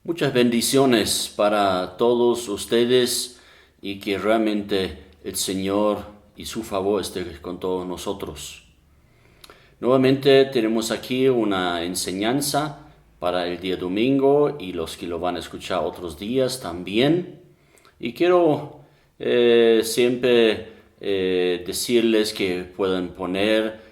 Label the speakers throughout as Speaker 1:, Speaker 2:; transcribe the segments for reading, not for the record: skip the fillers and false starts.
Speaker 1: Muchas bendiciones para todos ustedes y que realmente el Señor y su favor esté con todos nosotros. Nuevamente tenemos aquí una enseñanza para el día domingo y los que lo van a escuchar otros días también. Y quiero siempre decirles que pueden poner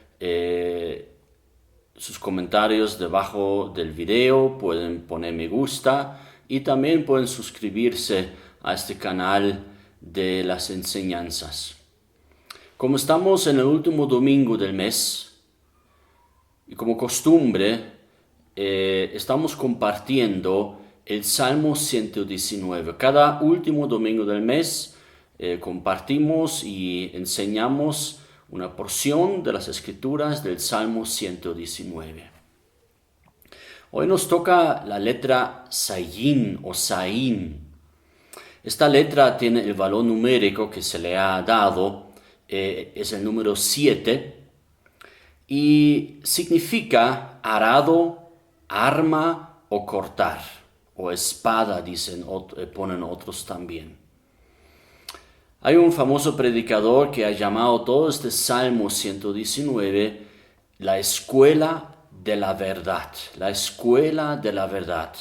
Speaker 1: sus comentarios debajo del video, pueden poner me gusta y también pueden suscribirse a este canal de las enseñanzas. Como estamos en el último domingo del mes y como costumbre, estamos compartiendo el Salmo 119. Cada último domingo del mes compartimos y enseñamos una porción de las escrituras del Salmo 119. Hoy nos toca la letra Sayin o Saín. Esta letra tiene el valor numérico que se le ha dado, es el número 7 y significa arado, arma o cortar, o espada, dicen, ponen otros también. Hay un famoso predicador que ha llamado todo este Salmo 119 la escuela de la verdad, la escuela de la verdad.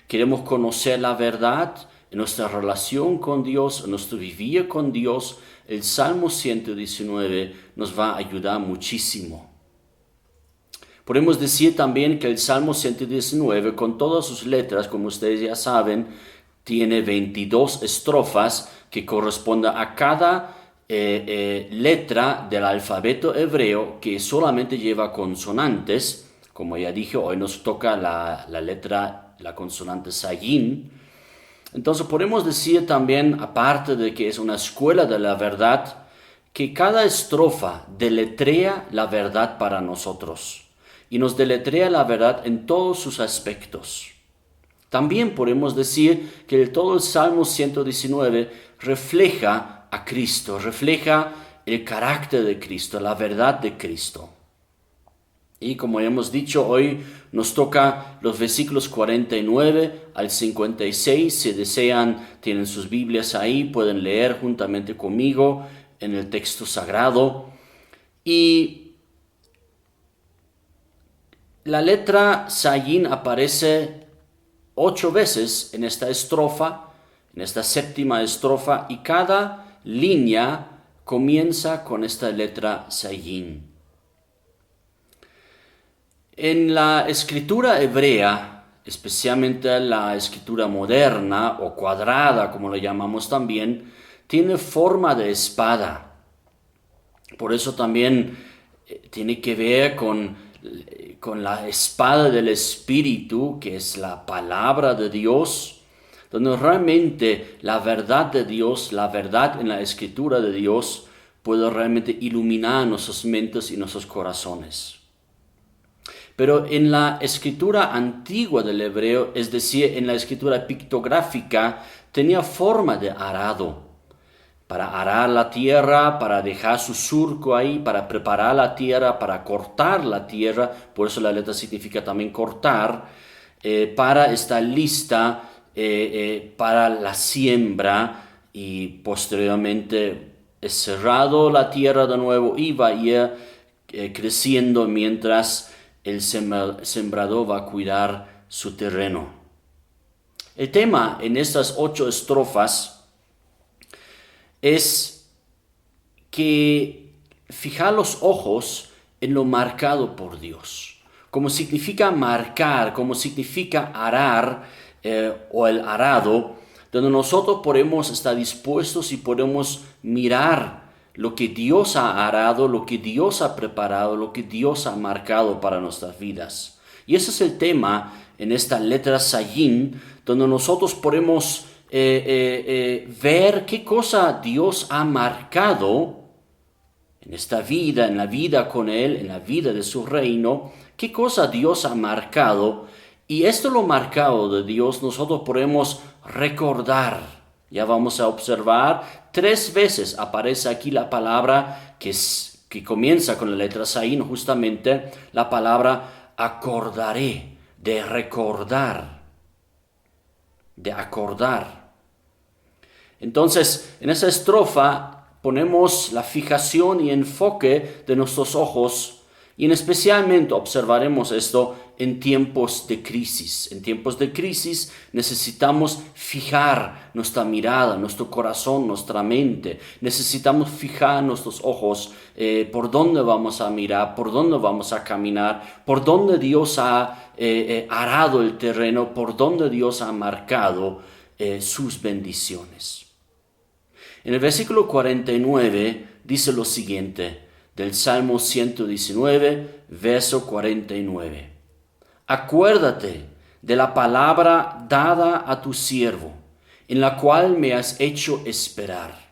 Speaker 1: Queremos conocer la verdad en nuestra relación con Dios, en nuestro vivir con Dios. El Salmo 119 nos va a ayudar muchísimo. Podemos decir también que el Salmo 119, con todas sus letras, como ustedes ya saben, tiene 22 estrofas que corresponden a cada letra del alfabeto hebreo que solamente lleva consonantes. Como ya dije, hoy nos toca la consonante Sayin. Entonces podemos decir también, aparte de que es una escuela de la verdad, que cada estrofa deletrea la verdad para nosotros y nos deletrea la verdad en todos sus aspectos. También podemos decir que todo el Salmo 119 refleja a Cristo, refleja el carácter de Cristo, la verdad de Cristo. Y como hemos dicho, hoy nos toca los versículos 49 al 56. Si desean, tienen sus Biblias ahí, pueden leer juntamente conmigo en el texto sagrado. Y la letra Sayin aparece 8 veces en esta estrofa, en esta séptima estrofa, y cada línea comienza con esta letra Sayin. En la escritura hebrea, especialmente la escritura moderna o cuadrada, como lo llamamos también, tiene forma de espada. Por eso también tiene que ver con la espada del Espíritu, que es la palabra de Dios, donde realmente la verdad de Dios, la verdad en la escritura de Dios, puede realmente iluminar nuestras mentes y nuestros corazones. Pero en la escritura antigua del hebreo, es decir, en la escritura pictográfica, tenía forma de arado. Para arar la tierra, para dejar su surco ahí, para preparar la tierra, para cortar la tierra, por eso la letra significa también cortar, para estar lista para la siembra y posteriormente es cerrado la tierra de nuevo y va a ir creciendo mientras el sembrador va a cuidar su terreno. El tema en estas 8 estrofas es que fijar los ojos en lo marcado por Dios. Como significa marcar, como significa arar o el arado, donde nosotros podemos estar dispuestos y podemos mirar lo que Dios ha arado, lo que Dios ha preparado, lo que Dios ha marcado para nuestras vidas. Y ese es el tema en esta letra Sayin, donde nosotros podemos ver qué cosa Dios ha marcado en esta vida, en la vida con Él, en la vida de su reino, qué cosa Dios ha marcado. Y esto lo marcado de Dios nosotros podemos recordar. Ya vamos a observar 3 veces aparece aquí la palabra que comienza con la letra Saín, justamente la palabra acordaré, de recordar. de acordar. Entonces, en esa estrofa ponemos la fijación y enfoque de nuestros ojos y en especialmente observaremos esto en tiempos de crisis. En tiempos de crisis necesitamos fijar nuestra mirada, nuestro corazón, nuestra mente. Necesitamos fijar nuestros ojos por dónde vamos a mirar, por dónde vamos a caminar, por dónde Dios ha arado el terreno, por dónde Dios ha marcado sus bendiciones. En el versículo 49 dice lo siguiente, del Salmo 119, verso 49. Acuérdate de la palabra dada a tu siervo, en la cual me has hecho esperar.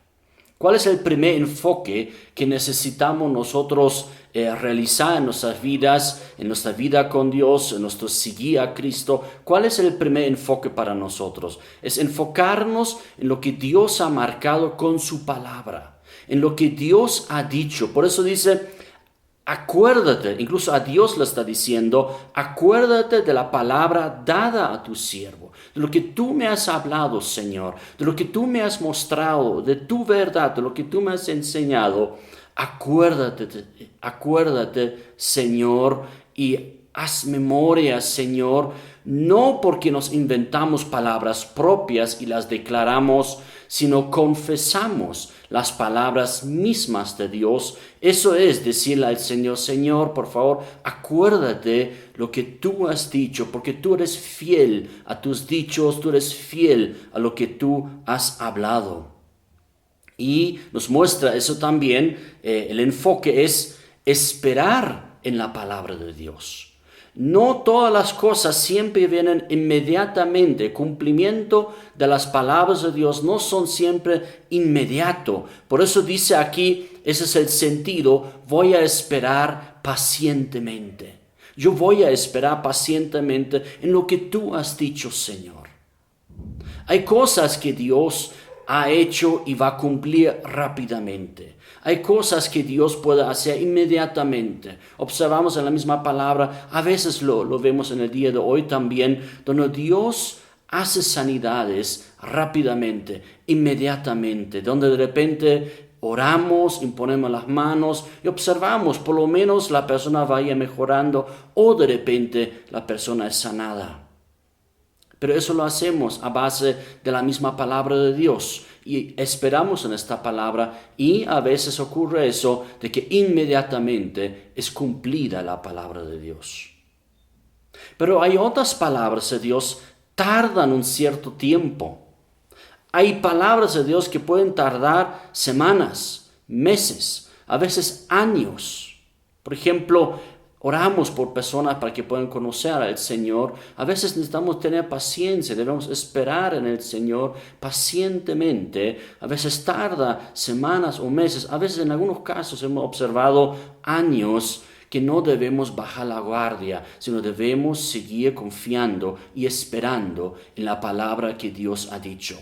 Speaker 1: ¿Cuál es el primer enfoque que necesitamos nosotros realizar en nuestras vidas, en nuestra vida con Dios, en nuestro seguir a Cristo? ¿Cuál es el primer enfoque para nosotros? Es enfocarnos en lo que Dios ha marcado con su palabra, en lo que Dios ha dicho. Por eso dice, acuérdate, incluso a Dios le está diciendo, acuérdate de la palabra dada a tu siervo, de lo que tú me has hablado, Señor, de lo que tú me has mostrado, de tu verdad, de lo que tú me has enseñado. Acuérdate, Señor, y haz memoria, Señor, no porque nos inventamos palabras propias y las declaramos, sino confesamos las palabras mismas de Dios. Eso es decirle al Señor, Señor, por favor, acuérdate lo que tú has dicho, porque tú eres fiel a tus dichos, tú eres fiel a lo que tú has hablado. Y nos muestra eso también, el enfoque es esperar en la palabra de Dios. No todas las cosas siempre vienen inmediatamente. Cumplimiento de las palabras de Dios no son siempre inmediato. Por eso dice aquí, ese es el sentido, voy a esperar pacientemente. Yo voy a esperar pacientemente en lo que tú has dicho, Señor. Hay cosas que Dios ha hecho y va a cumplir rápidamente. Hay cosas que Dios puede hacer inmediatamente. Observamos en la misma palabra, a veces lo vemos en el día de hoy también, donde Dios hace sanidades rápidamente, inmediatamente, donde de repente oramos, imponemos las manos y observamos, por lo menos la persona vaya mejorando o de repente la persona es sanada. Pero eso lo hacemos a base de la misma palabra de Dios y esperamos en esta palabra y a veces ocurre eso de que inmediatamente es cumplida la palabra de Dios. Pero hay otras palabras de Dios tardan un cierto tiempo. Hay palabras de Dios que pueden tardar semanas, meses, a veces años. Por ejemplo, oramos por personas para que puedan conocer al Señor. A veces necesitamos tener paciencia, debemos esperar en el Señor pacientemente. A veces tarda semanas o meses, a veces en algunos casos hemos observado años que no debemos bajar la guardia, sino debemos seguir confiando y esperando en la palabra que Dios ha dicho.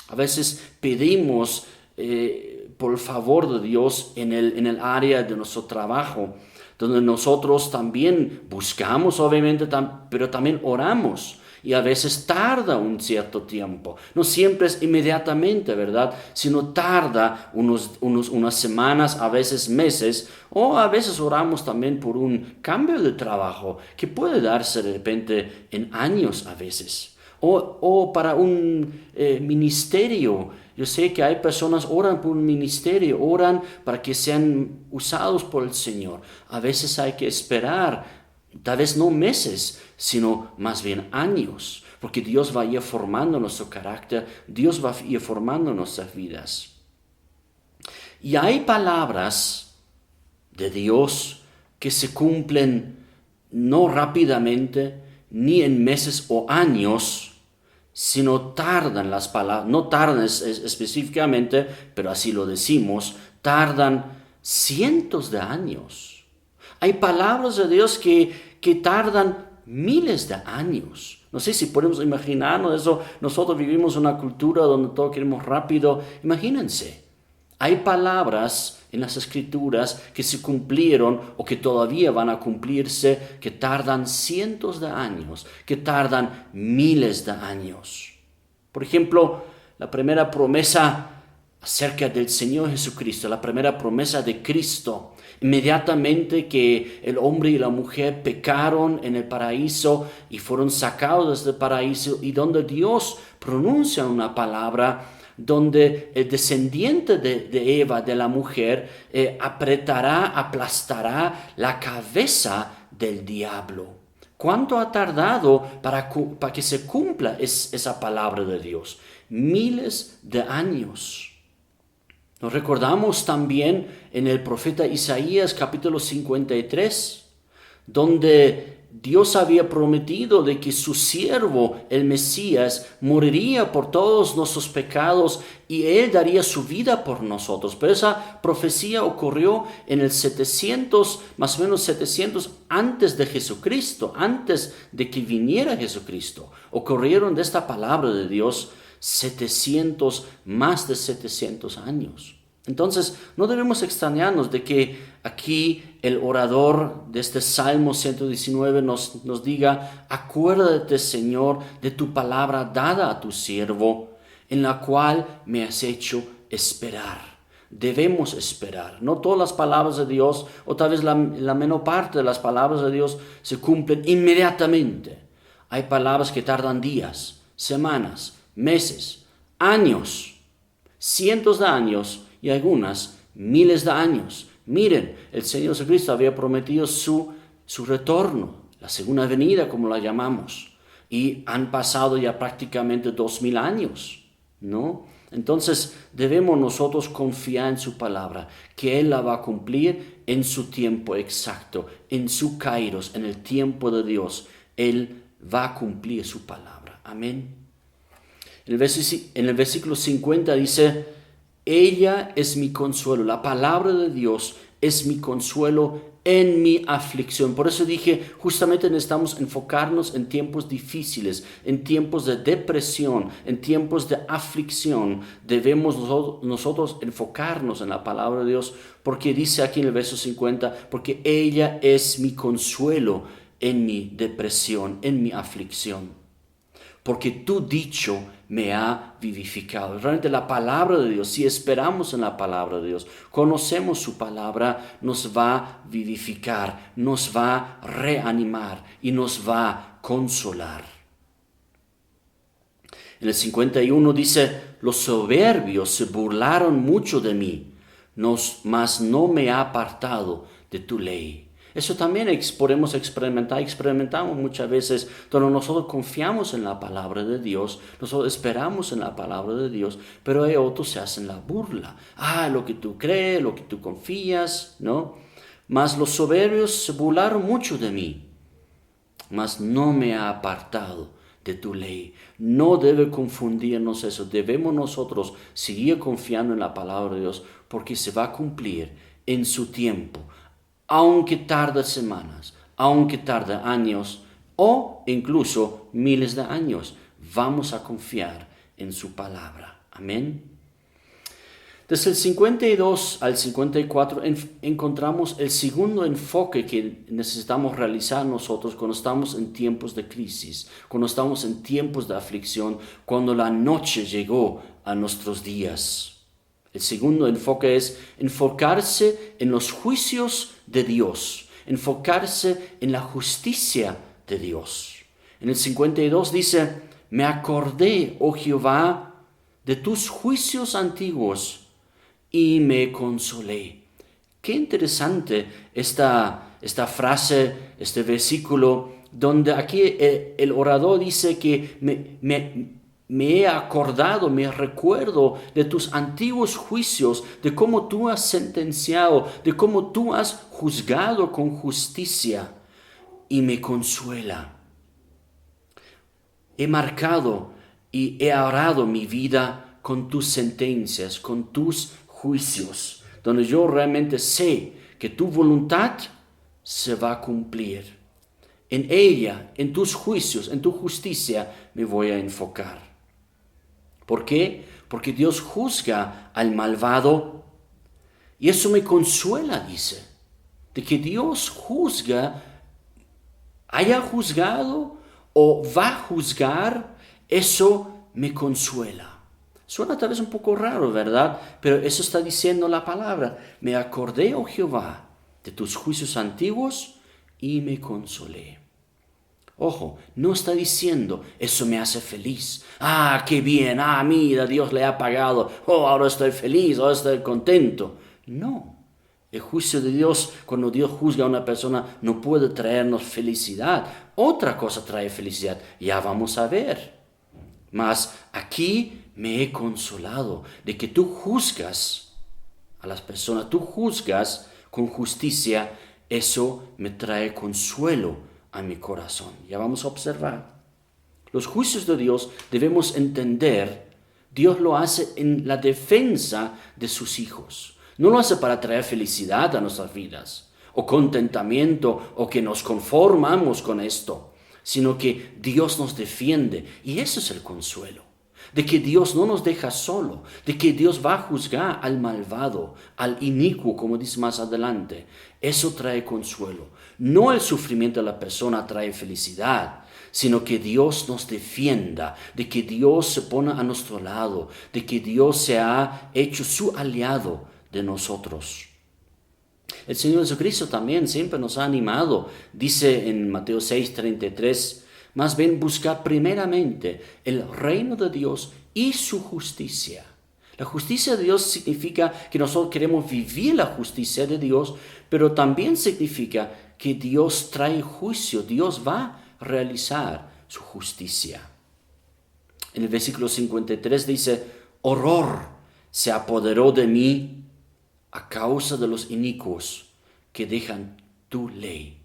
Speaker 1: A veces pedimos por el favor de Dios en el área de nuestro trabajo, donde nosotros también buscamos, obviamente, pero también oramos. Y a veces tarda un cierto tiempo. No siempre es inmediatamente, ¿verdad? Sino tarda unas semanas, a veces meses, o a veces oramos también por un cambio de trabajo que puede darse de repente en años a veces. O para un ministerio. Yo sé que hay personas oran por un ministerio, oran para que sean usados por el Señor. A veces hay que esperar, tal vez no meses, sino más bien años, porque Dios va a ir formando nuestro carácter, Dios va a ir formando nuestras vidas. Y hay palabras de Dios que se cumplen no rápidamente, ni en meses o años, sino tardan las palabras, no tardan específicamente, pero así lo decimos, tardan cientos de años. Hay palabras de Dios que tardan miles de años. No sé si podemos imaginarnos eso. Nosotros vivimos una cultura donde todo queremos rápido. Imagínense, hay palabras en las Escrituras que se cumplieron o que todavía van a cumplirse, que tardan cientos de años, que tardan miles de años. Por ejemplo, la primera promesa acerca del Señor Jesucristo, la primera promesa de Cristo. Inmediatamente que el hombre y la mujer pecaron en el paraíso y fueron sacados del paraíso, y donde Dios pronuncia una palabra donde el descendiente de Eva, de la mujer, aplastará la cabeza del diablo. ¿Cuánto ha tardado para que se cumpla esa palabra de Dios? Miles de años. Nos recordamos también en el profeta Isaías capítulo 53, donde Dios había prometido de que su siervo, el Mesías, moriría por todos nuestros pecados y Él daría su vida por nosotros. Pero esa profecía ocurrió en el 700, más o menos 700 antes de Jesucristo, antes de que viniera Jesucristo. Ocurrieron de esta palabra de Dios más de 700 años. Entonces, no debemos extrañarnos de que aquí el orador de este Salmo 119 nos diga: acuérdate, Señor, de tu palabra dada a tu siervo, en la cual me has hecho esperar. Debemos esperar. No todas las palabras de Dios, o tal vez la menor parte de las palabras de Dios, se cumplen inmediatamente. Hay palabras que tardan días, semanas, meses, años, cientos de años y algunas miles de años. Miren, el Señor Jesucristo había prometido su retorno, la segunda venida, como la llamamos, y han pasado ya prácticamente 2000 años, ¿no? Entonces debemos nosotros confiar en su palabra, que Él la va a cumplir en su tiempo exacto, en su kairos, en el tiempo de Dios. Él va a cumplir su palabra. Amén. En el versículo 50 dice: ella es mi consuelo. La palabra de Dios es mi consuelo en mi aflicción. Por eso dije, justamente necesitamos enfocarnos en tiempos difíciles, en tiempos de depresión, en tiempos de aflicción. Debemos nosotros enfocarnos en la palabra de Dios, porque dice aquí en el verso 50, porque ella es mi consuelo en mi depresión, en mi aflicción. Porque tu dicho me ha vivificado. Realmente la palabra de Dios, si esperamos en la palabra de Dios, conocemos su palabra, nos va a vivificar, nos va a reanimar y nos va a consolar. En el 51 dice: los soberbios se burlaron mucho de mí, mas no me ha apartado de tu ley. Eso también podemos experimentamos muchas veces, donde nosotros confiamos en la palabra de Dios, nosotros esperamos en la palabra de Dios, pero hay otros se hacen la burla. Lo que tú crees, lo que tú confías, ¿no? Mas los soberbios se burlaron mucho de mí, mas no me ha apartado de tu ley. No debe confundirnos eso. Debemos nosotros seguir confiando en la palabra de Dios, porque se va a cumplir en su tiempo. Aunque tarde semanas, aunque tarde años o incluso miles de años, vamos a confiar en su palabra. Amén. Desde el 52 al 54 encontramos el segundo enfoque que necesitamos realizar nosotros cuando estamos en tiempos de crisis, cuando estamos en tiempos de aflicción, cuando la noche llegó a nuestros días. El segundo enfoque es enfocarse en los juicios de Dios, enfocarse en la justicia de Dios. En el 52 dice: me acordé, oh Jehová, de tus juicios antiguos y me consolé. Qué interesante esta frase, este versículo, donde aquí el orador dice que me he acordado, me recuerdo de tus antiguos juicios, de cómo tú has sentenciado, de cómo tú has juzgado con justicia, y me consuela. He marcado y he arado mi vida con tus sentencias, con tus juicios, donde yo realmente sé que tu voluntad se va a cumplir. En ella, en tus juicios, en tu justicia, me voy a enfocar. ¿Por qué? Porque Dios juzga al malvado, y eso me consuela, dice, de que Dios haya juzgado o va a juzgar. Eso me consuela. Suena tal vez un poco raro, ¿verdad? Pero eso está diciendo la palabra. Me acordé, oh Jehová, de tus juicios antiguos y me consolé. Ojo, no está diciendo, eso me hace feliz. Ah, qué bien, mira, Dios le ha pagado. Oh, ahora estoy feliz, ahora estoy contento. No, el juicio de Dios, cuando Dios juzga a una persona, no puede traernos felicidad. Otra cosa trae felicidad, ya vamos a ver. Mas aquí me he consolado de que tú juzgas a las personas, tú juzgas con justicia, eso me trae consuelo a mi corazón. Ya vamos a observar. Los juicios de Dios debemos entender, Dios lo hace en la defensa de sus hijos. No lo hace para traer felicidad a nuestras vidas, o contentamiento, o que nos conformamos con esto, sino que Dios nos defiende. Y eso es el consuelo, de que Dios no nos deja solo, de que Dios va a juzgar al malvado, al inicuo, como dice más adelante. Eso trae consuelo. No el sufrimiento de la persona trae felicidad, sino que Dios nos defienda, de que Dios se pone a nuestro lado, de que Dios se ha hecho su aliado de nosotros. El Señor Jesucristo también siempre nos ha animado. Dice en Mateo 6:33, más bien buscad primeramente el reino de Dios y su justicia. La justicia de Dios significa que nosotros queremos vivir la justicia de Dios, pero también significa que Dios trae juicio, Dios va a realizar su justicia. En el versículo 53 dice, horror se apoderó de mí a causa de los inicuos que dejan tu ley.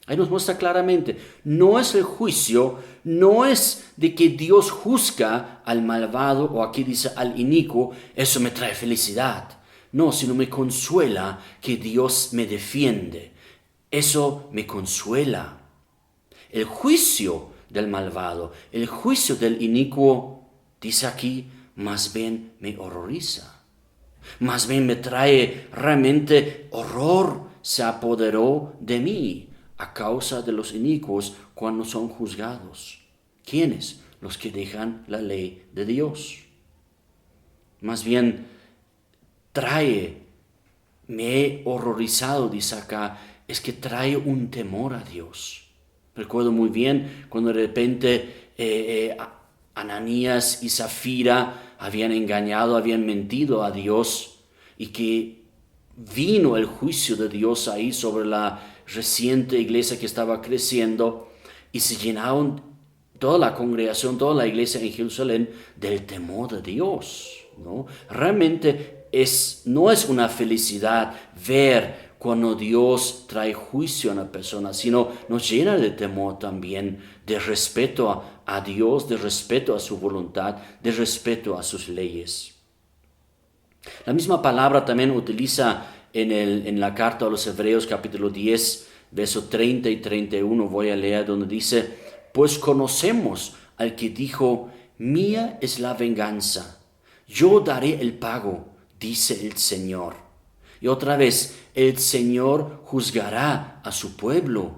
Speaker 1: Ahí nos muestra claramente, no es el juicio, no es de que Dios juzga al malvado o aquí dice al inicuo, eso me trae felicidad. No, sino me consuela que Dios me defiende. Eso me consuela. El juicio del malvado, el juicio del inicuo, dice aquí, más bien me horroriza. Más bien me trae realmente horror, se apoderó de mí a causa de los inicuos cuando son juzgados. ¿Quiénes? Los que dejan la ley de Dios. Más bien me he horrorizado, dice acá, es que trae un temor a Dios. Recuerdo muy bien cuando de repente Ananías y Zafira habían engañado, habían mentido a Dios y que vino el juicio de Dios ahí sobre la reciente iglesia que estaba creciendo y se llenaron toda la congregación, toda la iglesia en Jerusalén del temor de Dios, ¿no? Realmente no es una felicidad ver cuando Dios trae juicio a una persona, sino nos llena de temor también, de respeto a Dios, de respeto a su voluntad, de respeto a sus leyes. La misma palabra también utiliza en la carta a los Hebreos capítulo 10, verso 30 y 31, voy a leer donde dice, pues conocemos al que dijo, mía es la venganza, yo daré el pago, dice el Señor. Y otra vez, el Señor juzgará a su pueblo.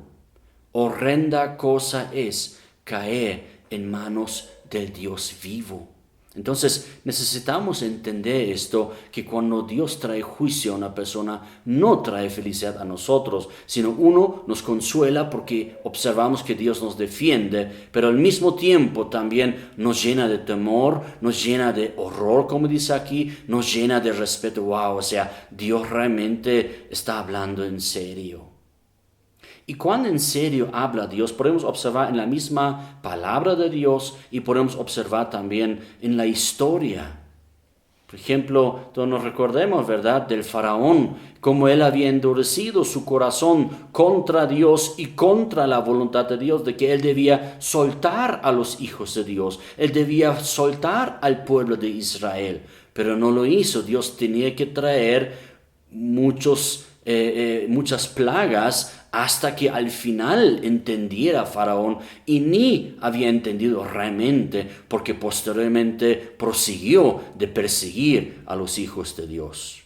Speaker 1: Horrenda cosa es caer en manos del Dios vivo. Entonces necesitamos entender esto, que cuando Dios trae juicio a una persona, no trae felicidad a nosotros, sino uno nos consuela porque observamos que Dios nos defiende, pero al mismo tiempo también nos llena de temor, nos llena de horror, como dice aquí, nos llena de respeto. Wow, o sea, Dios realmente está hablando en serio. Y cuando en serio habla Dios, podemos observar en la misma palabra de Dios y podemos observar también en la historia. Por ejemplo, todos nos recordemos, ¿verdad?, del faraón, cómo él había endurecido su corazón contra Dios y contra la voluntad de Dios, de que él debía soltar a los hijos de Dios, él debía soltar al pueblo de Israel, pero no lo hizo. Dios tenía que traer muchas plagas hasta que al final entendiera Faraón, y ni había entendido realmente, porque posteriormente prosiguió de perseguir a los hijos de Dios.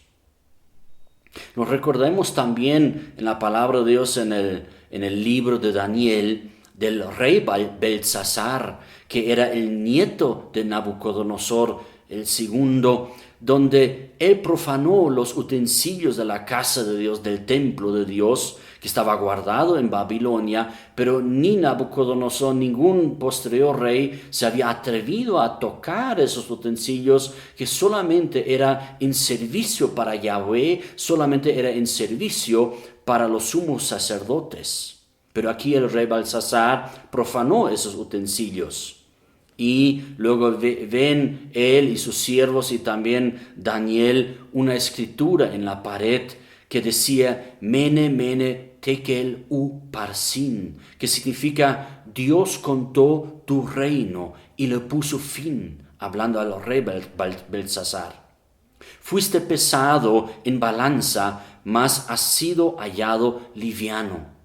Speaker 1: Nos recordemos también en la palabra de Dios en el libro de Daniel, del rey Belsasar, que era el nieto de Nabucodonosor el segundo, donde él profanó los utensilios de la casa de Dios, del templo de Dios, que estaba guardado en Babilonia, pero ni Nabucodonosor, ningún posterior rey, se había atrevido a tocar esos utensilios que solamente era en servicio para Yahweh, solamente era en servicio para los sumos sacerdotes. Pero aquí el rey Belsasar profanó esos utensilios. Y luego ven él y sus siervos y también Daniel una escritura en la pared que decía Mene, Mene, Tekel, Parsin, que significa Dios contó tu reino y le puso fin, hablando al rey Belsasar. Fuiste pesado en balanza, mas has sido hallado liviano.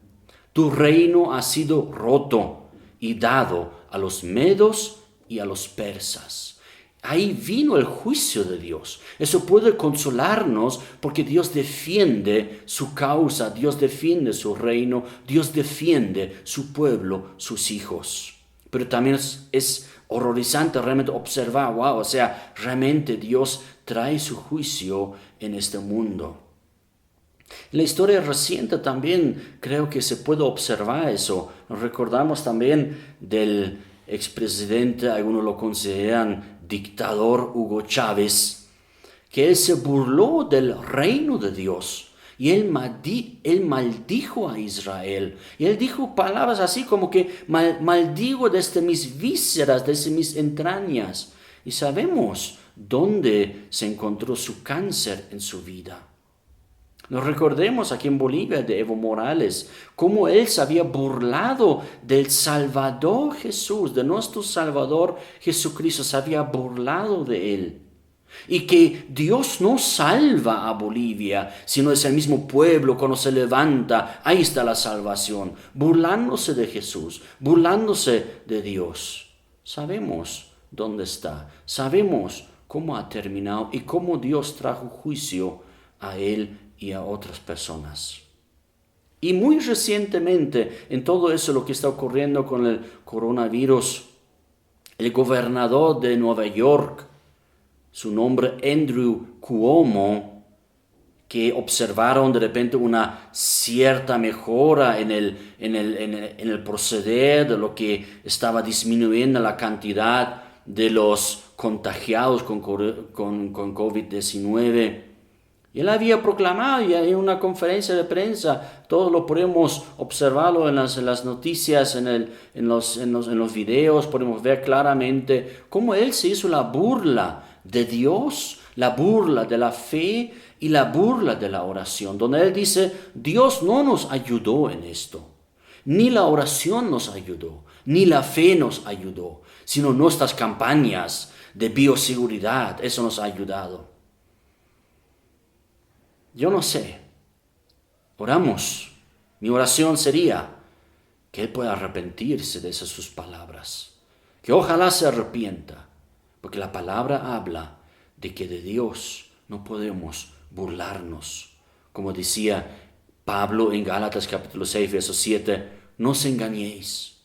Speaker 1: Tu reino ha sido roto y dado a los medos y a los persas. Ahí vino el juicio de Dios. Eso puede consolarnos porque Dios defiende su causa, Dios defiende su reino, Dios defiende su pueblo, sus hijos. Pero también es horrorizante realmente observar, o sea, realmente Dios trae su juicio en este mundo. En la historia reciente también creo que se puede observar eso. Nos recordamos también del expresidente, algunos lo consideran dictador Hugo Chávez, que él se burló del reino de Dios y él maldijo a Israel. Y él dijo palabras así como que maldigo desde mis vísceras, desde mis entrañas. Y sabemos dónde se encontró su cáncer en su vida. Nos recordemos aquí en Bolivia de Evo Morales, cómo él se había burlado del Salvador Jesús, de nuestro Salvador Jesucristo, se había burlado de él. Y que Dios no salva a Bolivia, sino es el mismo pueblo cuando se levanta, ahí está la salvación, burlándose de Jesús, burlándose de Dios. Sabemos dónde está, sabemos cómo ha terminado y cómo Dios trajo juicio a él y a otras personas. Y muy recientemente, en todo eso lo que está ocurriendo con el coronavirus, el gobernador de Nueva York, su nombre Andrew Cuomo, que observaron de repente una cierta mejora en el proceder de lo que estaba disminuyendo la cantidad de los contagiados con COVID-19. Y él había proclamado ya en una conferencia de prensa, todos lo podemos observarlo en las noticias, en los videos, podemos ver claramente cómo él se hizo la burla de Dios, la burla de la fe y la burla de la oración, donde él dice, Dios no nos ayudó en esto, ni la oración nos ayudó, ni la fe nos ayudó, sino nuestras campañas de bioseguridad, eso nos ha ayudado. Yo no sé, oramos, mi oración sería que él pueda arrepentirse de esas sus palabras, que ojalá se arrepienta, porque la palabra habla de que de Dios no podemos burlarnos. Como decía Pablo en Gálatas capítulo 6, verso 7, no os engañéis,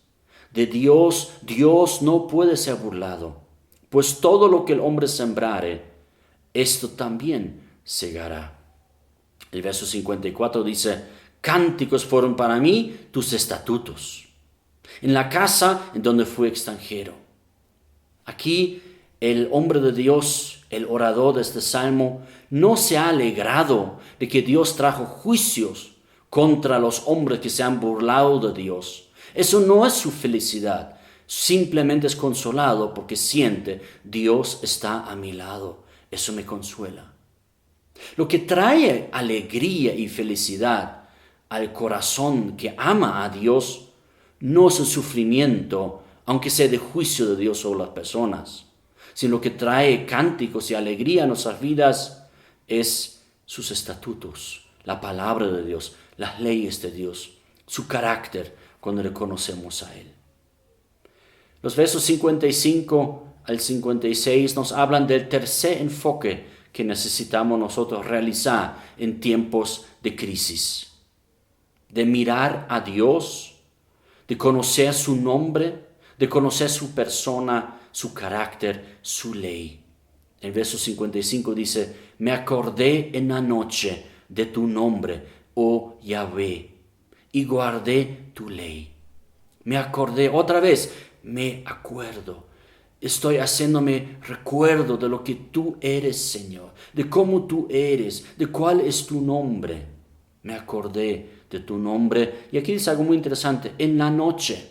Speaker 1: de Dios no puede ser burlado, pues todo lo que el hombre sembrare, esto también segará. El verso 54 dice, cánticos fueron para mí tus estatutos, en la casa en donde fui extranjero. Aquí el hombre de Dios, el orador de este salmo, no se ha alegrado de que Dios trajo juicios contra los hombres que se han burlado de Dios. Eso no es su felicidad, simplemente es consolado porque siente, Dios está a mi lado, eso me consuela. Lo que trae alegría y felicidad al corazón que ama a Dios no es el sufrimiento, aunque sea de juicio de Dios sobre las personas, sino lo que trae cánticos y alegría a nuestras vidas es sus estatutos, la palabra de Dios, las leyes de Dios, su carácter cuando reconocemos a Él. Los versos 55 al 56 nos hablan del tercer enfoque que necesitamos nosotros realizar en tiempos de crisis, de mirar a Dios, de conocer su nombre, de conocer su persona, su carácter, su ley. El verso 55 dice, me acordé en la noche de tu nombre, oh Yahvé, y guardé tu ley. Me acordé, otra vez, me acuerdo. Estoy haciéndome recuerdo de lo que tú eres, Señor, de cómo tú eres, de cuál es tu nombre. Me acordé de tu nombre. Y aquí dice algo muy interesante, en la noche.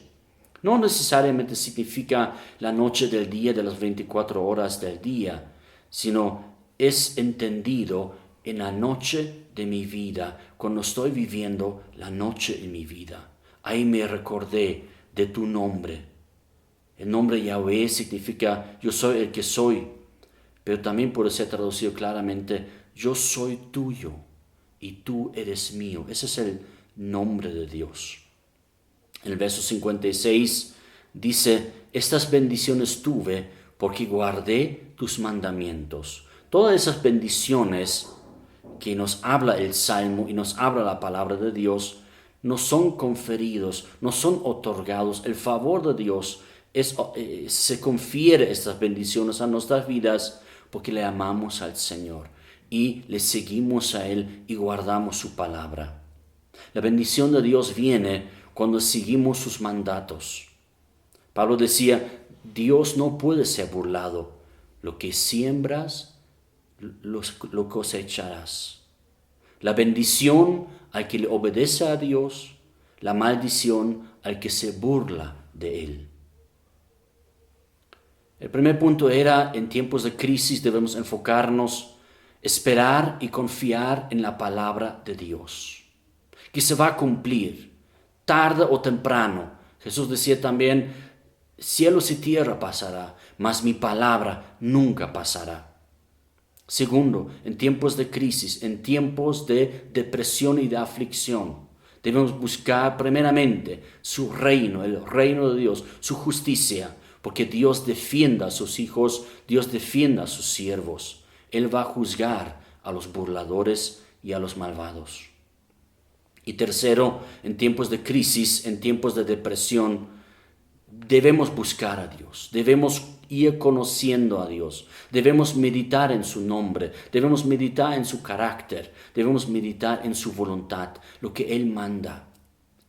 Speaker 1: No necesariamente significa la noche del día de las 24 horas del día, sino es entendido en la noche de mi vida, cuando estoy viviendo la noche en mi vida. Ahí me recordé de tu nombre. El nombre Yahweh significa yo soy el que soy, pero también puede ser traducido claramente yo soy tuyo y tú eres mío. Ese es el nombre de Dios. En el verso 56 dice, estas bendiciones tuve porque guardé tus mandamientos. Todas esas bendiciones que nos habla el Salmo y nos habla la palabra de Dios, no son conferidos, no son otorgados. El favor de Dios se confiere estas bendiciones a nuestras vidas porque le amamos al Señor y le seguimos a Él y guardamos su palabra. La bendición de Dios viene cuando seguimos sus mandatos. Pablo decía, Dios no puede ser burlado. Lo que siembras, lo cosecharás. La bendición al que le obedece a Dios, la maldición al que se burla de Él. El primer punto era, en tiempos de crisis debemos enfocarnos, esperar y confiar en la palabra de Dios, que se va a cumplir, tarde o temprano. Jesús decía también, cielos y tierra pasará, mas mi palabra nunca pasará. Segundo, en tiempos de crisis, en tiempos de depresión y de aflicción, debemos buscar primeramente su reino, el reino de Dios, su justicia, porque Dios defienda a sus hijos, Dios defienda a sus siervos. Él va a juzgar a los burladores y a los malvados. Y tercero, en tiempos de crisis, en tiempos de depresión, debemos buscar a Dios, debemos ir conociendo a Dios, debemos meditar en su nombre, debemos meditar en su carácter, debemos meditar en su voluntad, lo que Él manda,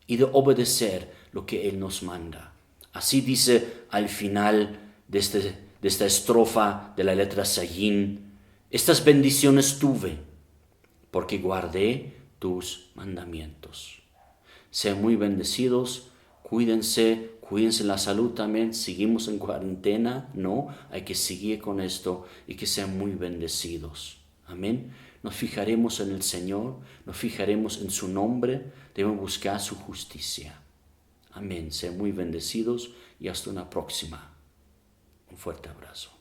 Speaker 1: y de obedecer lo que Él nos manda. Así dice al final de esta estrofa de la letra Sayin, estas bendiciones tuve, porque guardé tus mandamientos. Sean muy bendecidos, cuídense la salud también, seguimos en cuarentena, no, hay que seguir con esto y que sean muy bendecidos. Amén. Nos fijaremos en el Señor, nos fijaremos en su nombre, debemos buscar su justicia. Amén. Sean muy bendecidos y hasta una próxima. Un fuerte abrazo.